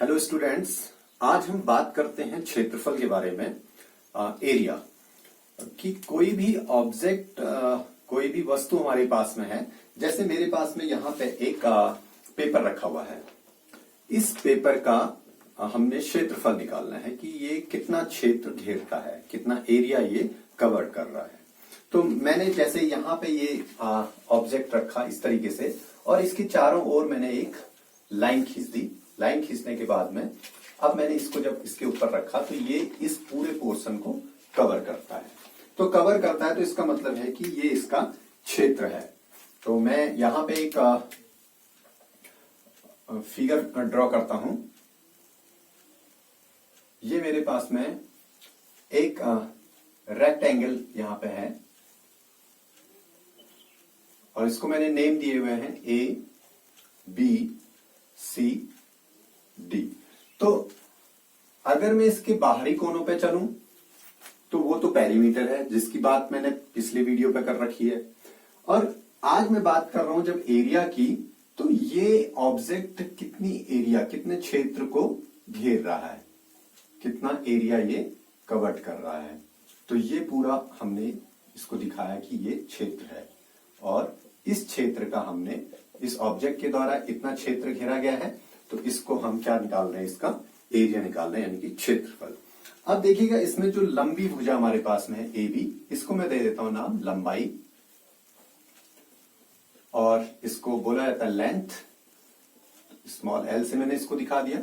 Hello students, आज हम बात करते हैं क्षेत्रफल के बारे में। एरिया कि कोई भी ऑब्जेक्ट, कोई भी वस्तु हमारे पास में है। जैसे मेरे पास में यहाँ पे एक पेपर रखा हुआ है। इस पेपर का हमने क्षेत्रफल निकालना है कि ये कितना क्षेत्र घेरता है, कितना एरिया ये कवर कर रहा है। तो मैंने जैसे यहाँ पे ये ऑब्जेक्ट रखा इस तरीके से, और इसके चारों ओर मैंने एक लाइन खींच दी। लाइन खींचने के बाद में अब मैंने इसको जब इसके ऊपर रखा तो ये इस पूरे पोर्शन को कवर करता है। तो कवर करता है तो इसका मतलब है कि ये इसका क्षेत्र है। तो मैं यहां पे एक फिगर ड्रॉ करता हूं। ये मेरे पास में एक रेक्टेंगल यहां पे है और इसको मैंने नेम दिए हुए हैं ए, बी, सी, डी। तो अगर मैं इसके बाहरी कोनों पे चलूं तो वो तो पेरीमीटर है, जिसकी बात मैंने पिछले वीडियो पे कर रखी है। और आज मैं बात कर रहा हूं जब एरिया की, तो ये ऑब्जेक्ट कितनी एरिया, कितने क्षेत्र को घेर रहा है, कितना एरिया ये कवर कर रहा है। तो ये पूरा हमने इसको दिखाया कि ये क्षेत्र है और इस क्षेत्र का हमने इस ऑब्जेक्ट के द्वारा इतना क्षेत्र घेरा गया है। तो इसको हम क्या निकाल रहे हैं, इसका एरिया निकाल रहे हैं, यानी कि क्षेत्रफल। अब देखिएगा, इसमें जो लंबी भुजा हमारे पास में है ए बी, इसको मैं दे देता हूं नाम लंबाई, और इसको बोला जाता है लेंथ। स्मॉल एल से मैंने इसको दिखा दिया।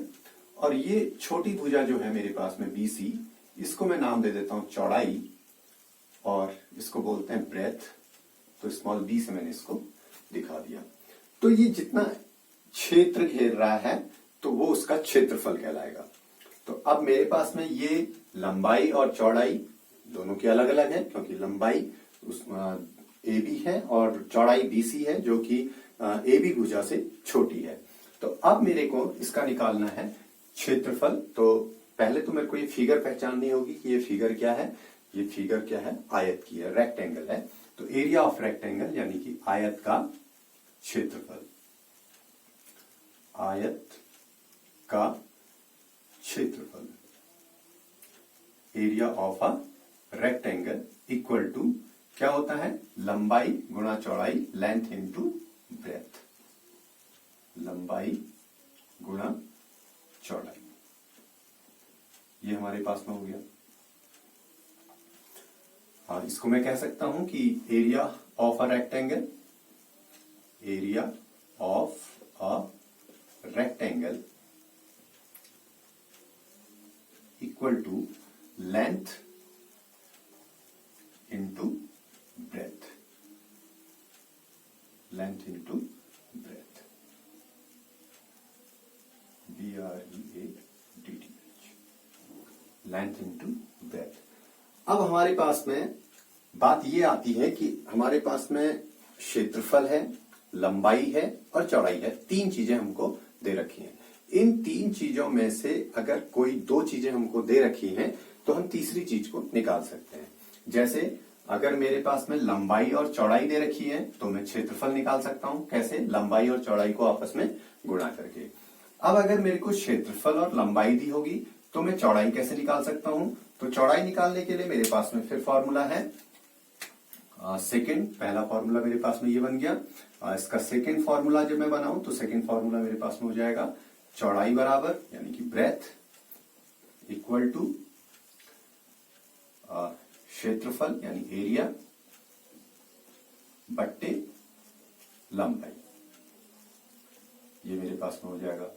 और ये छोटी भुजा जो है मेरे पास में बी सी, इसको मैं नाम दे देता हूं चौड़ाई, और इसको बोलते हैं ब्रेथ। तो स्मॉल बी से मैंने इसको दिखा दिया। तो ये जितना क्षेत्र घेर रहा है तो वो उसका क्षेत्रफल कहलाएगा। तो अब मेरे पास में ये लंबाई और चौड़ाई दोनों की अलग अलग है, क्योंकि लंबाई उस ए बी है और चौड़ाई बी सी है, जो कि ए बी भुजा से छोटी है। तो अब मेरे को इसका निकालना है क्षेत्रफल। तो पहले तो मेरे को ये फिगर पहचाननी होगी कि ये फिगर क्या है। ये फिगर क्या है, आयत की है, रेक्टेंगल है। तो एरिया ऑफ रेक्टेंगल यानी कि आयत का क्षेत्रफल, आयत का क्षेत्रफल, area of a rectangle equal to क्या होता है, लंबाई गुणा चौड़ाई, लेंथ इनटू ब्रेथ। लंबाई गुणा चौड़ाई, ये हमारे पास में हो गया। और इसको मैं कह सकता हूं कि area of a rectangle, area of a rectangle equal to length into breadth, length into breadth, B-R-E-A-D-T-H, length into breadth। अब हमारे पास में बात ये आती है कि हमारे पास में क्षेत्रफल है, लंबाई है और चौड़ाई है। तीन चीजें हमको दे रखी हैं। इन तीन चीजों में से अगर कोई दो चीजें हमको दे रखी हैं तो हम तीसरी चीज को निकाल सकते हैं। जैसे अगर मेरे पास में लंबाई और चौड़ाई दे रखी है तो मैं क्षेत्रफल निकाल सकता हूं। कैसे, लंबाई और चौड़ाई को आपस में गुणा करके। अब अगर मेरे को क्षेत्रफल और लंबाई दी होगी तो मैं चौड़ाई कैसे निकाल सकता हूं। तो चौड़ाई निकालने के लिए मेरे पास में फिर फॉर्मूला है सेकेंड। पहला फॉर्मूला मेरे पास में ये बन गया। इसका सेकेंड फॉर्मूला जब मैं बनाऊं तो सेकेंड फॉर्मूला मेरे पास में हो जाएगा चौड़ाई बराबर यानी कि ब्रेथ इक्वल टू क्षेत्रफल यानी एरिया बट्टे लंबाई। ये मेरे पास में हो जाएगा।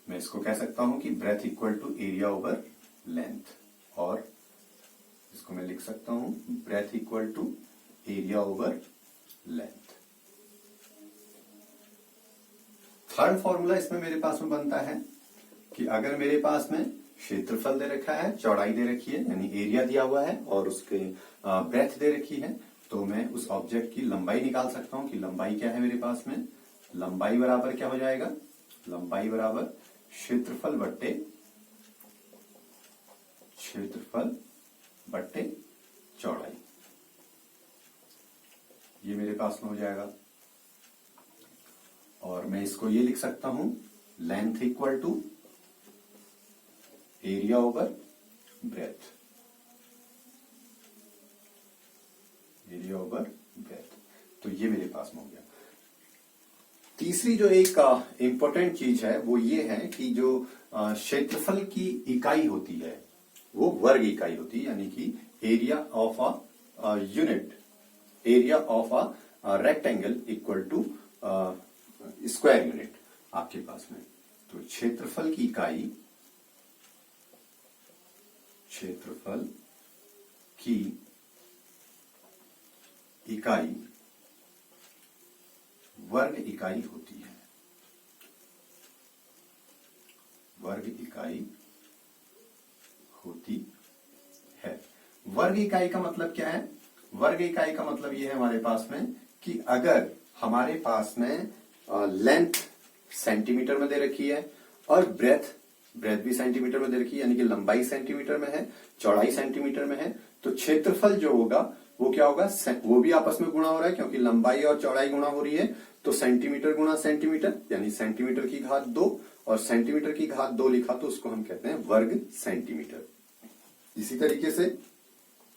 मैं इसको कह सकता हूं कि breadth equal to area over length, और इसको मैं लिख सकता हूं breadth equal to area over length. Third formula इसमें मेरे पास में बनता है कि अगर मेरे पास में क्षेत्रफल दे रखा है, चौड़ाई दे रखी है यानी एरिया दिया हुआ है, और उसके ब्रेथ दे रखी है, तो मैं उस ऑब्जेक्ट की लंबाई निकाल सकता हूं कि लंबाई क्या है मेरे पास में। लंबाई बराबर क्या हो जाएगा, लंबाई बराबर क्षेत्रफल बट्टे चौड़ाई। ये मेरे पास में हो जाएगा। और मैं इसको ये लिख सकता हूं length equal to area over breadth, area over breadth. तो ये मेरे पास में हो गया। तीसरी जो एक इंपॉर्टेंट चीज है वो ये है कि जो क्षेत्रफल की इकाई होती है वो वर्ग इकाई होती है, यानी कि area of a unit, area of a rectangle equal to square unit आपके पास में। तो क्षेत्रफल की इकाई, क्षेत्रफल की इकाई वर्ग इकाई होती है, वर्ग इकाई होती है। वर्ग इकाई का मतलब क्या है? वर्ग इकाई का मतलब ये है हमारे पास में कि अगर हमारे पास में लेंथ सेंटीमीटर में दे रखी है और ब्रेथ भी सेंटीमीटर में दे रखी है, यानी कि लंबाई सेंटीमीटर में है, चौड़ाई सेंटीमीटर में है, तो क्षेत्रफल जो होगा वो क्या होगा? वो भी आपस में गुणा हो रहा है, क्योंकि लंबाई और चौड़ाई गुणा हो रही है, तो सेंटीमीटर गुणा सेंटीमीटर, यानी सेंटीमीटर की घात 2, और सेंटीमीटर की घात 2 लिखा तो उसको हम कहते हैं वर्ग सेंटीमीटर। इसी तरीके से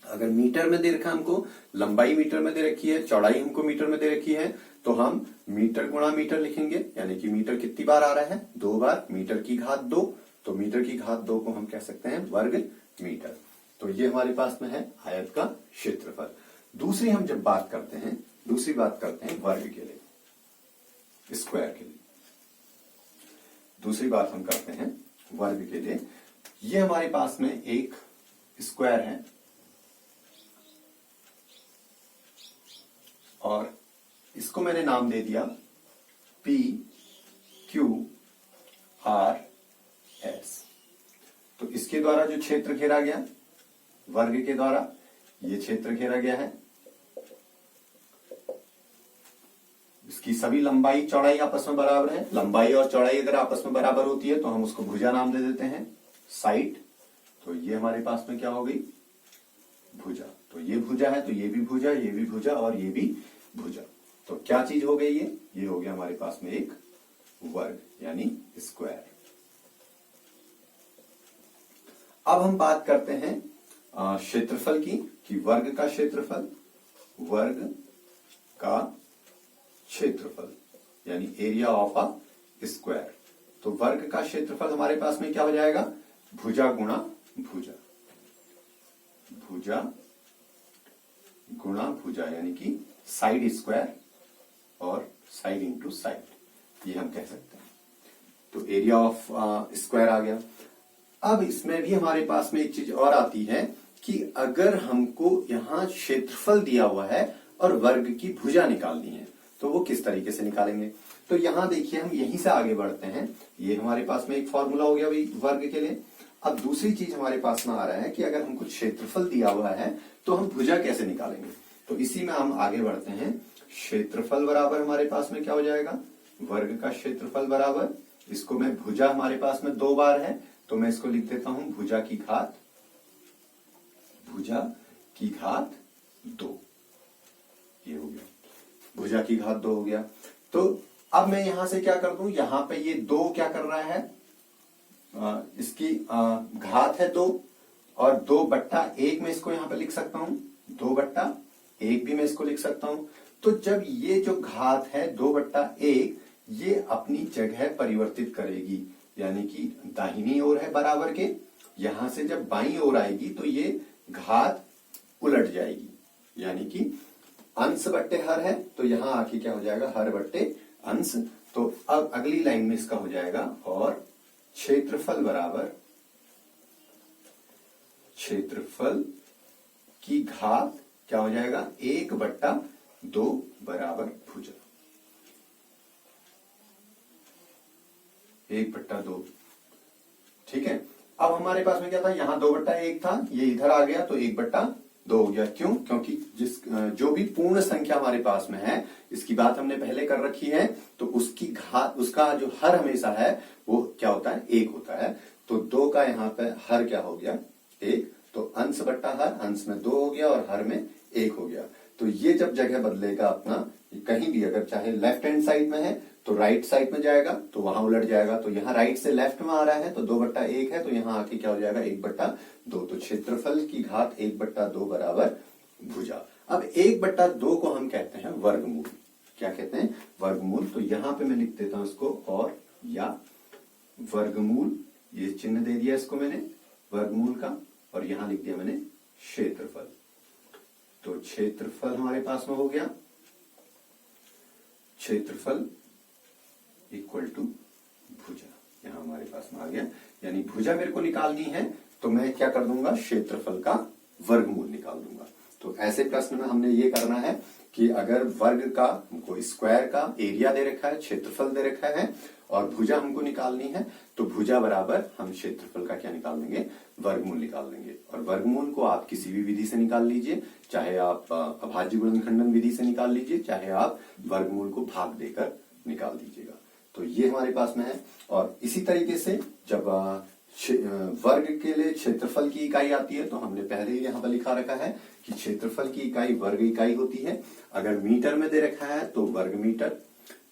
अगर मीटर में दे रखा हमको, लंबाई मीटर में दे रखी है, चौड़ाई हमको मीटर में दे रखी है, तो हम मीटर गुणा मीटर लिखेंगे, यानी कि मीटर कितनी बार आ रहा है? 2 बार, मीटर की घात 2, तो मीटर की घात 2 को हम कह सकते हैं वर्ग मीटर। तो ये हमारे पास में है आयत का क्षेत्रफल। दूसरी हम जब बात करते हैं, दूसरी बात करते हैं वर्ग के लिए, स्क्वायर के लिए। दूसरी बात हम करते हैं वर्ग के लिए। ये हमारे पास में एक स्क्वायर है और इसको मैंने नाम दे दिया P Q R S। तो इसके द्वारा जो क्षेत्र घेरा गया, वर्ग के द्वारा ये क्षेत्र घेरा गया है, इसकी सभी लंबाई चौड़ाई आपस में बराबर है। लंबाई और चौड़ाई अगर आपस में बराबर होती है तो हम उसको भुजा नाम दे देते हैं, साइड। तो ये हमारे पास में क्या हो गई? भुजा। तो ये भुजा है तो ये भी भुजा, ये भी भुजा और ये भी भुजा। तो क्या चीज हो गई? ये हो गया हमारे पास में एक वर्ग, यानी स्क्वायर। अब हम बात करते हैं क्षेत्रफल की, कि वर्ग का क्षेत्रफल, वर्ग का क्षेत्रफल यानी एरिया ऑफ अ स्क्वायर। तो वर्ग का क्षेत्रफल हमारे पास में क्या हो जाएगा? भुजा गुणा भुजा, भुजा गुणा भुजा, यानी कि साइड स्क्वायर और साइड इंटू साइड, ये हम कह सकते हैं। तो एरिया ऑफ स्क्वायर आ गया। अब इसमें भी हमारे पास में एक चीज और आती है कि अगर हमको यहां क्षेत्रफल दिया हुआ है और वर्ग की भुजा निकालनी है तो वो किस तरीके से निकालेंगे? तो यहां देखिए, हम यहीं से आगे बढ़ते हैं। ये हमारे पास में एक फॉर्मूला हो गया भाई वर्ग के लिए। अब दूसरी चीज हमारे पास में आ रहा है कि अगर हमको क्षेत्रफल दिया हुआ है तो हम भुजा कैसे निकालेंगे? तो इसी में हम आगे बढ़ते हैं। क्षेत्रफल बराबर हमारे पास में क्या हो जाएगा? वर्ग का क्षेत्रफल बराबर, इसको मैं भुजा हमारे पास में 2 बार है तो मैं इसको लिख देता हूं भुजा की घात, भुजा की घात 2। ये हो गया, भुजा की घात 2 हो गया। तो अब मैं यहां से क्या कर दूं? यहां पे ये 2 क्या कर रहा है? इसकी घात है 2 और 2/1 में इसको यहां पे लिख सकता हूं, 2/1 भी मैं इसको लिख सकता हूं। तो जब ये जो घात है 2/1 ये अपनी जगह परिवर्तित करेगी, यानी कि दाहिनी ओर है बराबर के, यहां से जब बाईं ओर आएगी तो ये घात उलट जाएगी, यानी कि अंश बट्टे हर है तो यहां आके क्या हो जाएगा? हर बट्टे अंश। तो अब अगली लाइन में इसका हो जाएगा और क्षेत्रफल बराबर क्षेत्रफल की घात क्या हो जाएगा? 1/2 बराबर भुजा, 1/2। ठीक है। अब हमारे पास में क्या था? यहां 2/1 था, ये इधर आ गया तो 1/2 हो गया। क्यों? क्योंकि जो भी पूर्ण संख्या हमारे पास में है, इसकी बात हमने पहले कर रखी है, तो उसकी घात, उसका जो हर हमेशा है वो क्या होता है? 1 होता है। तो 2 का यहाँ पे हर क्या हो गया? 1। तो अंश बट्टा हर, अंश में 2 हो गया और हर में 1 हो गया। तो ये जब जगह बदलेगा अपना, कहीं भी अगर चाहे लेफ्ट हैंड साइड में है तो राइट साइड में जाएगा तो वहां उलट जाएगा, तो यहाँ राइट से लेफ्ट में आ रहा है तो 2/1 है, तो यहाँ आके क्या हो जाएगा 1/2। तो क्षेत्रफल की घात 1/2 बराबर भुजा। अब 1/2 को हम कहते हैं वर्गमूल। क्या कहते हैं? वर्गमूल। तो यहां पे मैं लिख देता हूं इसको और या वर्गमूल, ये चिन्ह दे दिया इसको मैंने वर्गमूल का, और यहां लिख दिया मैंने क्षेत्रफल। तो क्षेत्रफल हमारे पास में हो गया, क्षेत्रफल इक्वल टू भुजा, यहां हमारे पास में आ गया। यानी भुजा मेरे को निकालनी है तो मैं क्या कर दूंगा, क्षेत्रफल का वर्गमूल निकाल दूंगा। तो ऐसे प्रश्न में हमने ये करना है कि अगर वर्ग का हमको स्क्वायर का एरिया दे रखा है, क्षेत्रफल दे रखा है और भुजा हमको निकालनी है, तो भुजा बराबर हम क्षेत्रफल का क्या निकाल देंगे, वर्गमूल निकाल देंगे। और वर्गमूल को आप किसी भी विधि से निकाल लीजिए, चाहे आप अभाज्य गुणनखंडन विधि से निकाल लीजिए, चाहे आप वर्गमूल को भाग देकर निकाल दीजिएगा। तो ये हमारे पास में है। और इसी तरीके से जब वर्ग के लिए क्षेत्रफल की इकाई आती है तो हमने पहले ही यहां पर लिखा रखा है कि क्षेत्रफल की इकाई वर्ग इकाई होती है। अगर मीटर में दे रखा है तो वर्ग मीटर,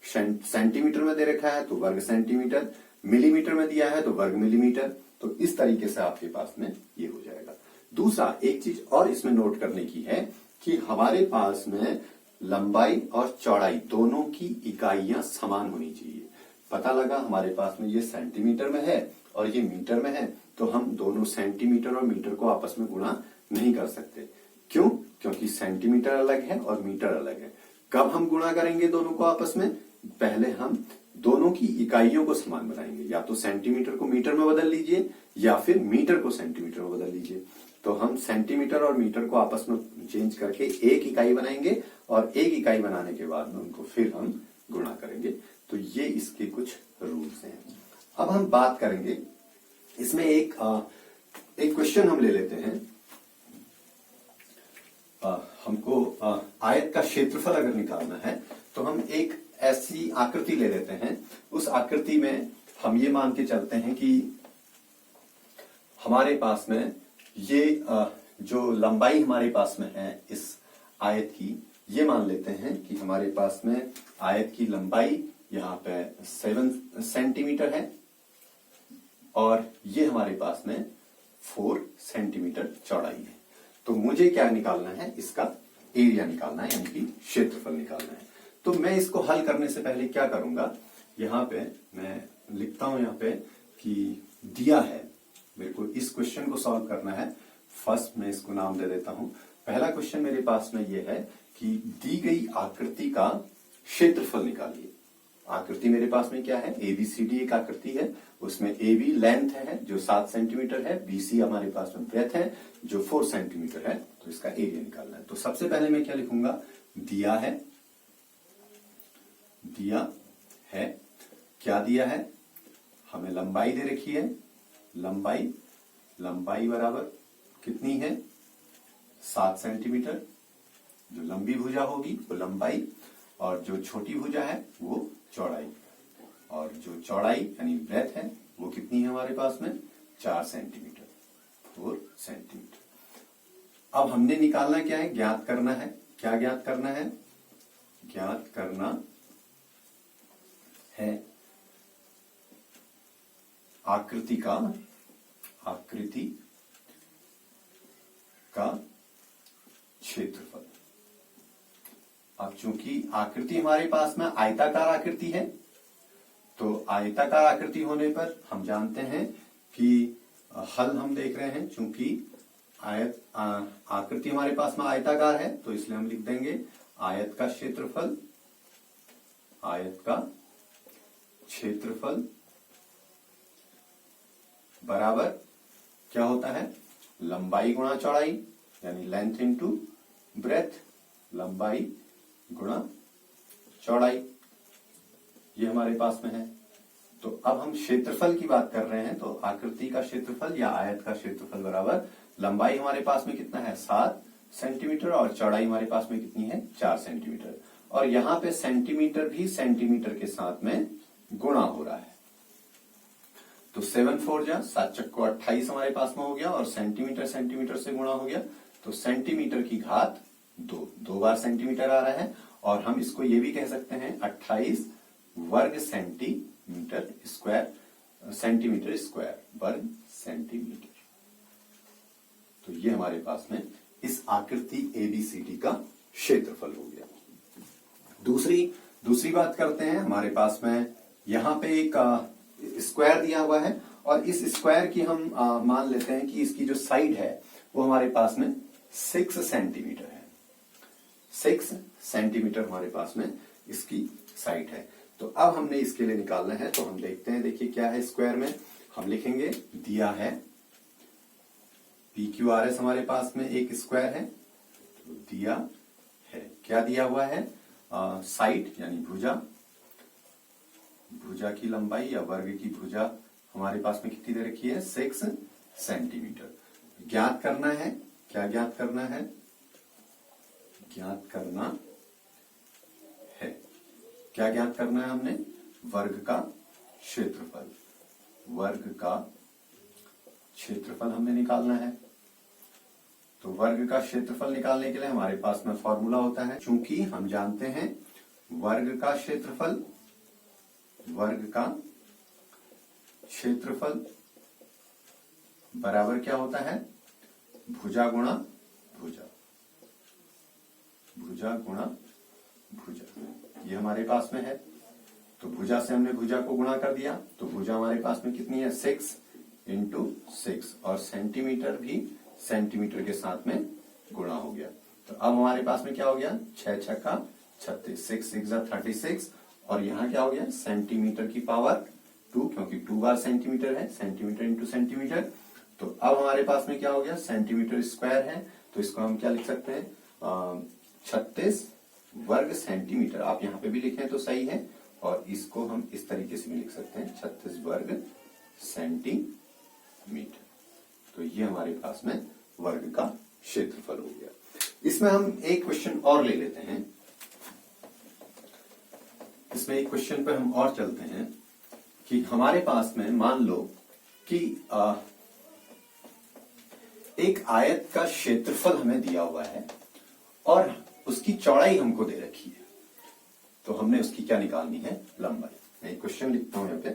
सेंटीमीटर में दे रखा है तो वर्ग सेंटीमीटर, मिलीमीटर में दिया है तो वर्ग मिलीमीटर। तो इस तरीके से आपके पास में ये हो जाएगा। दूसरा एक चीज और इसमें नोट करने की है कि हमारे पास में लंबाई और चौड़ाई दोनों की इकाइयां समान होनी चाहिए। पता लगा हमारे पास में ये सेंटीमीटर में है और ये मीटर में है, तो हम दोनों सेंटीमीटर और मीटर को आपस में गुणा नहीं कर सकते। क्यों? क्योंकि सेंटीमीटर अलग है और मीटर अलग है। कब हम गुणा करेंगे दोनों को आपस में? पहले हम दोनों की इकाइयों को समान बनाएंगे। या तो सेंटीमीटर को मीटर में बदल लीजिए या फिर मीटर को सेंटीमीटर में बदल लीजिए। तो हम सेंटीमीटर और मीटर को आपस में चेंज करके एक इकाई बनाएंगे और एक इकाई बनाने के बाद में उनको फिर हम गुणा करेंगे। तो ये इसके कुछ रूल्स हैं। अब हम बात करेंगे इसमें एक क्वेश्चन हम ले लेते हैं। हमको आयत का क्षेत्रफल अगर निकालना है तो हम एक ऐसी आकृति ले लेते हैं। उस आकृति में हम ये मान के चलते हैं कि हमारे पास में ये जो लंबाई हमारे पास में है इस आयत की, ये मान लेते हैं कि हमारे पास में आयत की लंबाई यहाँ पे 7 सेंटीमीटर है और ये हमारे पास में 4 सेंटीमीटर चौड़ाई है। तो मुझे क्या निकालना है, इसका एरिया निकालना है, यानी कि क्षेत्रफल निकालना है। तो मैं इसको हल करने से पहले क्या करूंगा, यहाँ पे मैं लिखता हूं यहाँ पे कि दिया है, मेरे को इस क्वेश्चन को सॉल्व करना है। फर्स्ट मैं इसको नाम दे देता हूं। पहला क्वेश्चन मेरे पास में ये है कि दी गई आकृति का क्षेत्रफल निकालिए। आकृति मेरे पास में क्या है, एबीसीडी एक आकृति है, उसमें एबी लेंथ है जो 7 सेंटीमीटर है, बीसी हमारे पास में ब्रेथ है जो 4 सेंटीमीटर है। तो इसका एरिया निकालना है। तो सबसे पहले मैं क्या लिखूंगा, दिया है, दिया है, क्या दिया है, हमें लंबाई दे रखी है, लंबाई बराबर कितनी है, 7 सेंटीमीटर। जो लंबी भुजा होगी वो लंबाई और जो छोटी भुजा है वो चौड़ाई, और जो चौड़ाई यानी ब्रेथ है वो कितनी है हमारे पास में, 4 सेंटीमीटर, 4 सेंटीमीटर। अब हमने निकालना क्या है, ज्ञात करना है। क्या ज्ञात करना है, ज्ञात करना है आकृति का क्षेत्रफल। अब चूंकि आकृति हमारे पास में आयताकार आकृति है, तो आयताकार आकृति होने पर हम जानते हैं कि हल हम देख रहे हैं, चूंकि आकृति हमारे पास में आयताकार है तो इसलिए हम लिख देंगे आयत का क्षेत्रफल बराबर क्या होता है, लंबाई गुणा चौड़ाई, यानी लेंथ इनटू ब्रेथ, लंबाई गुणा चौड़ाई, ये हमारे पास में है। तो अब हम क्षेत्रफल की बात कर रहे हैं, तो आकृति का क्षेत्रफल या आयत का क्षेत्रफल बराबर लंबाई हमारे पास में कितना है, 7 सेंटीमीटर, और चौड़ाई हमारे पास में कितनी है, 4 सेंटीमीटर। और यहाँ पे सेंटीमीटर भी सेंटीमीटर के साथ में गुणा हो रहा है। तो 7 4 जा 7 चक्को 28 हमारे पास में हो गया, और सेंटीमीटर सेंटीमीटर से गुणा हो गया, तो सेंटीमीटर की घात 2 बार सेंटीमीटर आ रहा है। और हम इसको ये भी कह सकते हैं 28 वर्ग सेंटीमीटर स्क्वायर, सेंटीमीटर स्क्वायर, वर्ग सेंटीमीटर। तो ये हमारे पास में इस आकृति एबीसीडी का क्षेत्रफल हो गया। दूसरी बात करते हैं। हमारे पास में यहां पे एक स्क्वायर दिया हुआ है और इस स्क्वायर की हम मान लेते हैं कि इसकी जो साइड है वो हमारे पास में 6 सेंटीमीटर है। 6 सेंटीमीटर हमारे पास में इसकी साइड है। तो अब हमने इसके लिए निकालना है, तो हम देखते हैं। देखिए क्या है स्क्वायर में, हम लिखेंगे दिया है PQRS, हमारे पास में एक स्क्वायर है, तो दिया है। क्या दिया हुआ है? साइड यानी भुजा, भुजा की लंबाई या वर्ग की भुजा हमारे पास में कितनी दे रखी है? 6 सेंटीमीटर। ज्ञात करना है, क्या ज्ञात करना है? ज्ञात करना है, क्या ज्ञात करना है हमने? वर्ग का क्षेत्रफल, वर्ग का क्षेत्रफल हमने निकालना है। तो वर्ग का क्षेत्रफल निकालने के लिए हमारे पास में फॉर्मूला होता है, चूंकि हम जानते हैं वर्ग का क्षेत्रफल, वर्ग का क्षेत्रफल बराबर क्या होता है? भुजा गुणा भुजा, भुजा गुणा भुजा। ये हमारे पास में है। तो भुजा से हमने भुजा को गुणा कर दिया, तो भुजा हमारे पास में कितनी है? 6 इंटू 6, और सेंटीमीटर भी सेंटीमीटर के साथ में गुणा हो गया। तो अब हमारे पास में क्या हो गया? 6 छक्का 36, 6 6 36, और यहां क्या हो गया? सेंटीमीटर की पावर 2, क्योंकि 2 बार सेंटीमीटर है, सेंटीमीटर इंटू सेंटीमीटर। तो अब हमारे पास में क्या हो गया? सेंटीमीटर स्क्वायर है, तो इसको हम क्या लिख सकते हैं? 36 वर्ग सेंटीमीटर। आप यहां पे भी लिखें तो सही है, और इसको हम इस तरीके से भी लिख सकते हैं, 36 वर्ग सेंटीमीटर। तो ये हमारे पास में वर्ग का क्षेत्रफल हो गया। इसमें हम एक क्वेश्चन और ले लेते हैं। इसमें एक क्वेश्चन पे हम और चलते हैं कि हमारे पास में मान लो कि एक आयत का क्षेत्रफल हमें दिया हुआ है और उसकी चौड़ाई हमको दे रखी है, तो हमने उसकी क्या निकालनी है? लंबाई। मैं एक क्वेश्चन लिखता हूं यहां पे।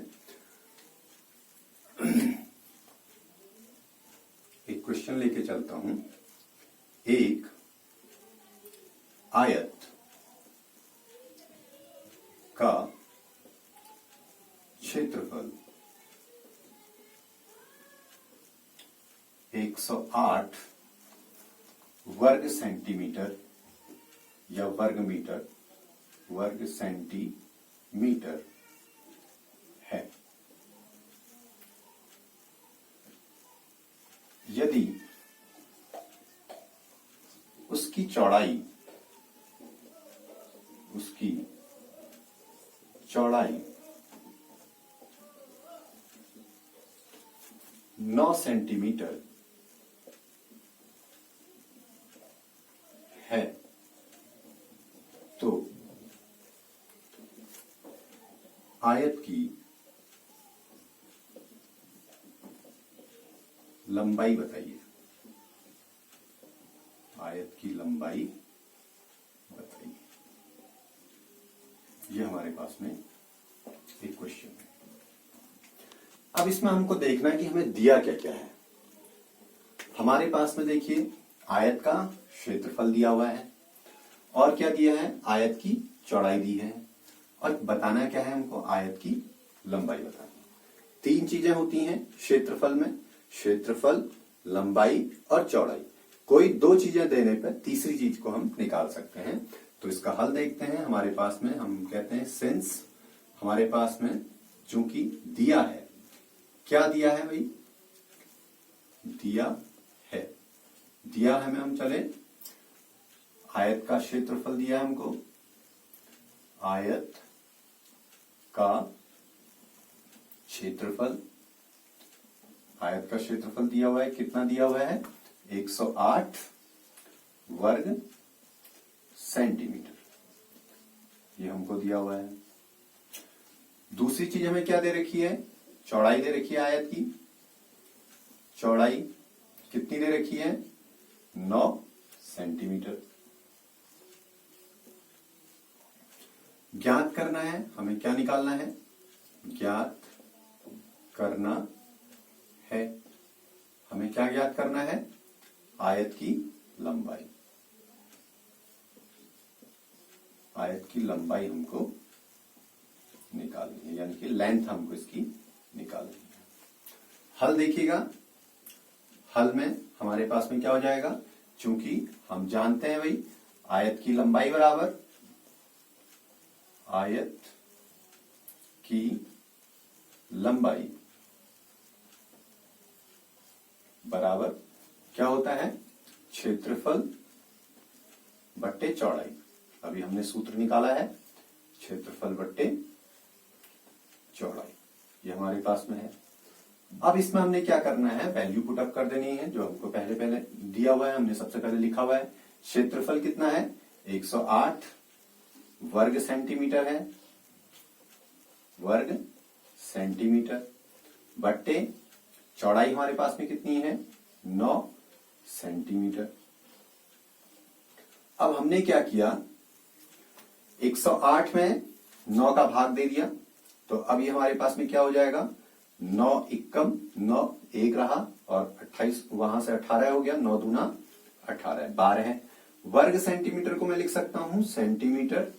एक क्वेश्चन लेके चलता हूं। एक आयत का क्षेत्रफल 108 वर्ग सेंटीमीटर या वर्ग मीटर, वर्ग सेंटीमीटर है। यदि उसकी चौड़ाई, उसकी चौड़ाई 9 सेंटीमीटर है, तो आयत की लंबाई बताइए। आयत की लंबाई बताइए। ये हमारे पास में एक क्वेश्चन है। अब इसमें हमको देखना है कि हमें दिया क्या क्या है। हमारे पास में देखिए आयत का क्षेत्रफल दिया हुआ है, और क्या दिया है? आयत की चौड़ाई दी है, और बताना क्या है हमको? आयत की लंबाई बतानी। 3 चीजें होती हैं क्षेत्रफल में, क्षेत्रफल, लंबाई और चौड़ाई। कोई 2 चीजें देने पर तीसरी चीज को हम निकाल सकते हैं। तो इसका हल देखते हैं। हमारे पास में हम कहते हैं सिंस हमारे पास में चूंकि दिया है, क्या दिया है भाई? दिया है, दिया है में हम चले, आयत का क्षेत्रफल दिया है हमको, आयत का क्षेत्रफल, आयत का क्षेत्रफल दिया हुआ है। कितना दिया हुआ है? 108 वर्ग सेंटीमीटर, ये हमको दिया हुआ है। दूसरी चीज हमें क्या दे रखी है? चौड़ाई दे रखी है आयत की। चौड़ाई कितनी दे रखी है? 9 सेंटीमीटर। ज्ञात करना है, हमें क्या निकालना है, ज्ञात करना है, हमें क्या ज्ञात करना है, आयत की लंबाई। आयत की लंबाई हमको निकालनी है, यानी कि लेंथ हमको इसकी निकालनी है। हल देखिएगा, हल में हमारे पास में क्या हो जाएगा, चूंकि हम जानते हैं भाई आयत की लंबाई बराबर आयत की लंबाई बराबर क्या होता है, क्षेत्रफल बट्टे चौड़ाई। अभी हमने सूत्र निकाला है क्षेत्रफल बट्टे चौड़ाई, ये हमारे पास में है। अब इसमें हमने क्या करना है, वैल्यू पुट अप कर देनी है जो हमको पहले पहले दिया हुआ है, हमने सबसे पहले लिखा हुआ है। क्षेत्रफल कितना है, 108 वर्ग सेंटीमीटर है, वर्ग सेंटीमीटर, बट्टे चौड़ाई हमारे पास में कितनी है, 9 सेंटीमीटर। अब हमने क्या किया, 108 में 9 का भाग दे दिया, तो अब ये हमारे पास में क्या हो जाएगा, 9 एकम 9 एक रहा और 28 वहां से 18 हो गया, 9 दूना 18 12 है। वर्ग सेंटीमीटर को मैं लिख सकता हूं सेंटीमीटर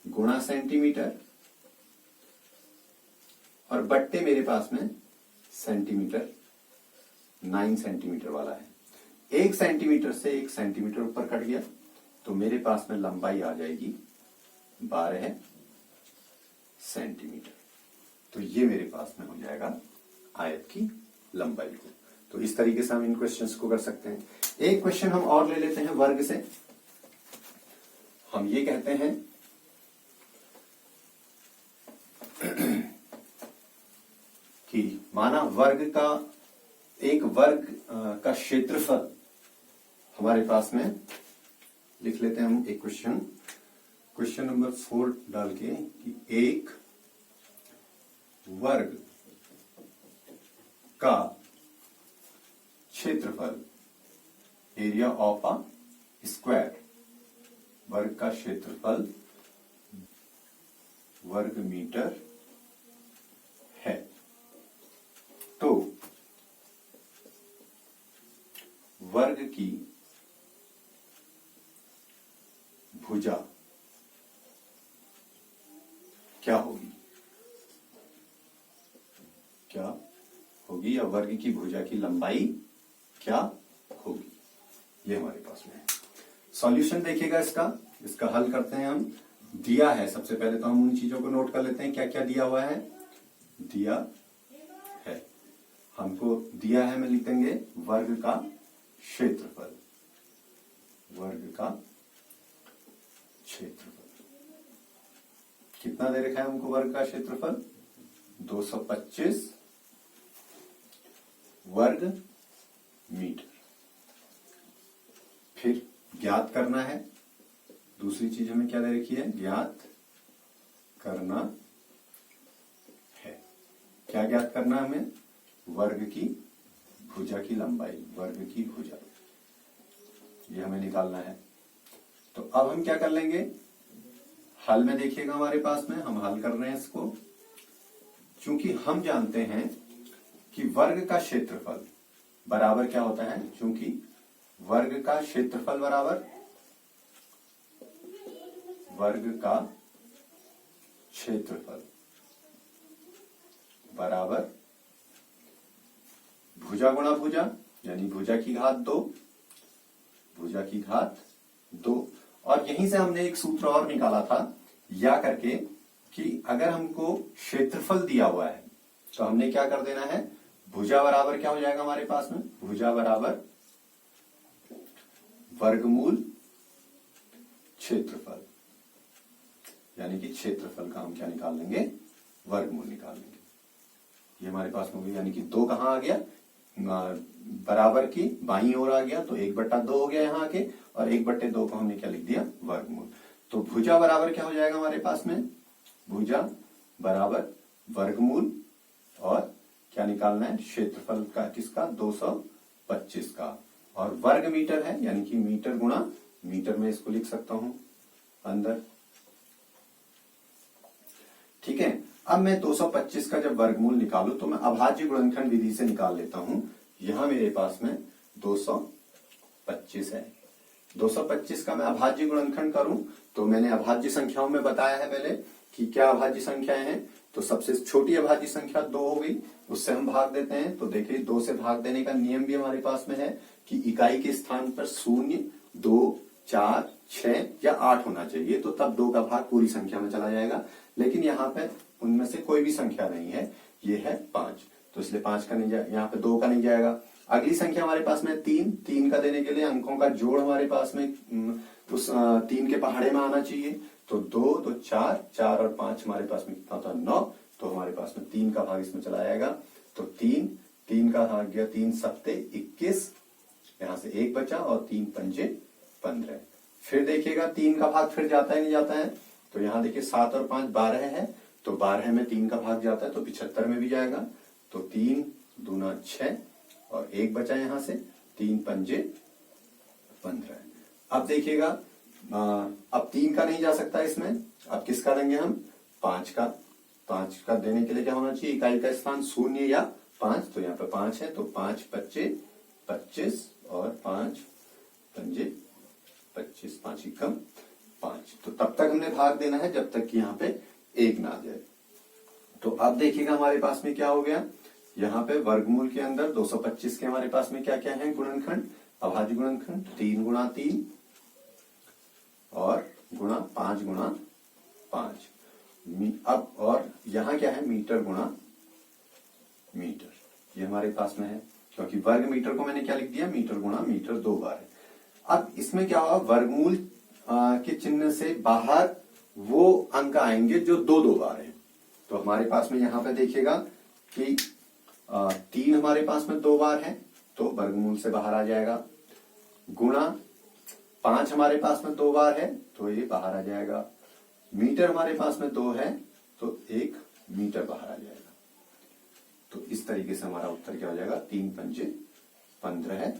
गुणा सेंटीमीटर, और बट्टे मेरे पास में सेंटीमीटर 9 सेंटीमीटर वाला है। 1 सेंटीमीटर से 1 सेंटीमीटर ऊपर कट गया, तो मेरे पास में लंबाई आ जाएगी 12 सेंटीमीटर। तो ये मेरे पास में हो जाएगा आयत की लंबाई को। तो इस तरीके से हम इन क्वेश्चंस को कर सकते हैं। एक क्वेश्चन हम और ले लेते हैं वर्ग से। हम ये कहते हैं कि माना वर्ग का एक वर्ग का क्षेत्रफल हमारे पास में, लिख लेते हैं हम एक क्वेश्चन नंबर 4 डाल के कि एक वर्ग का क्षेत्रफल, एरिया ऑफ अ स्क्वायर, वर्ग का क्षेत्रफल वर्ग मीटर है, तो वर्ग की भुजा क्या होगी, क्या होगी, या वर्ग की भुजा की लंबाई क्या होगी, ये हमारे पास में है। सॉल्यूशन देखिएगा इसका हल करते हैं हम। दिया है, सबसे पहले तो हम उन चीजों को नोट कर लेते हैं क्या क्या दिया हुआ है। दिया है, हमको दिया है, मैं लिख देंगे वर्ग का क्षेत्रफल, वर्ग का क्षेत्रफल कितना दे रखा है हमको, वर्ग का क्षेत्रफल 225 वर्ग मीटर। फिर ज्ञात करना है, दूसरी चीज हमें क्या दे रखी है, ज्ञात करना है। क्या ज्ञात करना है हमें, वर्ग की भुजा की लंबाई, वर्ग की भुजा, ये हमें निकालना है। तो अब हम क्या कर लेंगे, हल में देखिएगा हमारे पास में हम हल कर रहे हैं इसको। चूंकि हम जानते हैं कि वर्ग का क्षेत्रफल बराबर क्या होता है, चूंकि वर्ग का क्षेत्रफल बराबर वर्ग का क्षेत्रफल बराबर भुजा गुणा भुजा, यानी भुजा की घात 2, भुजा की घात 2। और यहीं से हमने एक सूत्र और निकाला था या करके कि अगर हमको क्षेत्रफल दिया हुआ है तो हमने क्या कर देना है, भुजा बराबर क्या हो जाएगा हमारे पास में, भुजा बराबर वर्गमूल क्षेत्रफल, यानी कि क्षेत्रफल का हम क्या निकाल लेंगे, वर्गमूल निकाल लेंगे। ये हमारे पास में, यानी कि 2 कहां आ गया, बराबर की बाईं ओर आ गया, तो 1/2 हो गया यहाँ आके, और 1/2 को हमने क्या लिख दिया, वर्गमूल। तो भुजा बराबर क्या हो जाएगा हमारे पास में, भुजा बराबर वर्गमूल, और क्या निकालना है, क्षेत्रफल का किसका, 225 का, और वर्ग मीटर है, यानी कि मीटर गुणा मीटर में इसको लिख सकता हूं अंदर, ठीक है। अब मैं 225 का जब वर्गमूल निकालू तो मैं अभाज्य गुणनखंड विधि से निकाल लेता हूं। यहां मेरे पास में 225 है। 225 का मैं अभाज्य गुणनखंड करूं तो मैंने अभाज्य संख्याओं में बताया है पहले कि क्या अभाज्य संख्याएं हैं। तो सबसे छोटी अभाज्य संख्या 2 हो गई, उससे हम भाग देते हैं। तो देखिए 2 से भाग देने का नियम भी हमारे पास में है कि इकाई के स्थान पर 0, 2, 4, 6 या 8 होना चाहिए, तो तब 2 का भाग पूरी संख्या में चला जाएगा। लेकिन यहाँ पे उनमें से कोई भी संख्या नहीं है, ये है 5, तो इसलिए 5 का नहीं जाएगा, यहाँ पे 2 का नहीं जाएगा। अगली संख्या हमारे पास में 3 का देने के लिए अंकों का जोड़ हमारे पास में उस 3 के पहाड़े में आना चाहिए। तो 2, तो 4, 4 और 5 हमारे पास में कितना था 9, तो हमारे पास में 3 का भाग इसमें चला जाएगा। तो 3 का भाग गया 3 सत्ते 21, यहां से 1 बचा और 3 पंजे 15। फिर देखिएगा 3 का भाग फिर जाता है नहीं जाता है, तो यहाँ देखिए 7 और 5 12 है, तो 12 में 3 का भाग जाता है तो 75 में भी जाएगा। तो 3 दूना 6 और 1 बचा यहां से, 3 पंजे 15। अब देखिएगा अब 3 का नहीं जा सकता इसमें, अब किसका देंगे हम 5 का। 5 का देने के लिए क्या होना चाहिए, इकाई का स्थान 0 या 5, तो यहाँ पे 5 है, तो 5 पच्चे 25 और 5 पंजे 25, 5 एकम 5। तो तब तक हमने भाग देना है जब तक कि यहाँ पे 1 ना आ जाए। तो अब देखिएगा हमारे पास में क्या हो गया, यहाँ पे वर्गमूल के अंदर 225 के हमारे पास में क्या क्या है गुणनखंड, अभाज्य गुणनखंड 3 गुणा 3 और गुणा 5 गुणा 5। अब और यहाँ क्या है, मीटर गुणा मीटर, ये हमारे पास में है, क्योंकि वर्ग मीटर को मैंने क्या लिख दिया, मीटर गुणा मीटर 2 बार है। अब इसमें क्या होगा, वर्गमूल के चिन्ह से बाहर वो अंक आएंगे जो 2 बार है। तो हमारे पास में यहाँ पे देखिएगा कि 3 हमारे पास में 2 बार है, तो वर्गमूल से बाहर आ जाएगा। गुणा 5 हमारे पास में 2 बार है, तो ये बाहर आ जाएगा। मीटर हमारे पास में 2 है, तो 1 मीटर बाहर आ जाएगा। तो इस तरीके से हमारा उत्तर क्या हो जाएगा, 3 पंजे 15 है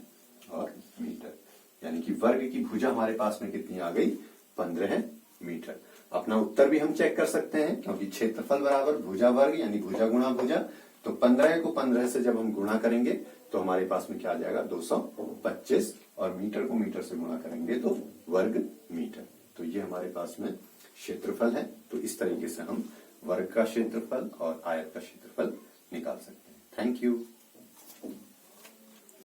और मीटर, यानी कि वर्ग की भुजा हमारे पास में कितनी आ गई, 15 मीटर। अपना उत्तर भी हम चेक कर सकते हैं, क्योंकि क्षेत्रफल बराबर भुजा वर्ग यानी भुजा गुणा भुजा। तो 15 को 15 से जब हम गुणा करेंगे तो हमारे पास में क्या आ जाएगा 225, और मीटर को मीटर से गुणा करेंगे तो वर्ग मीटर। तो ये हमारे पास में क्षेत्रफल है। तो इस तरीके से हम वर्ग का क्षेत्रफल और आयत का क्षेत्रफल निकाल सकते हैं। Thank you.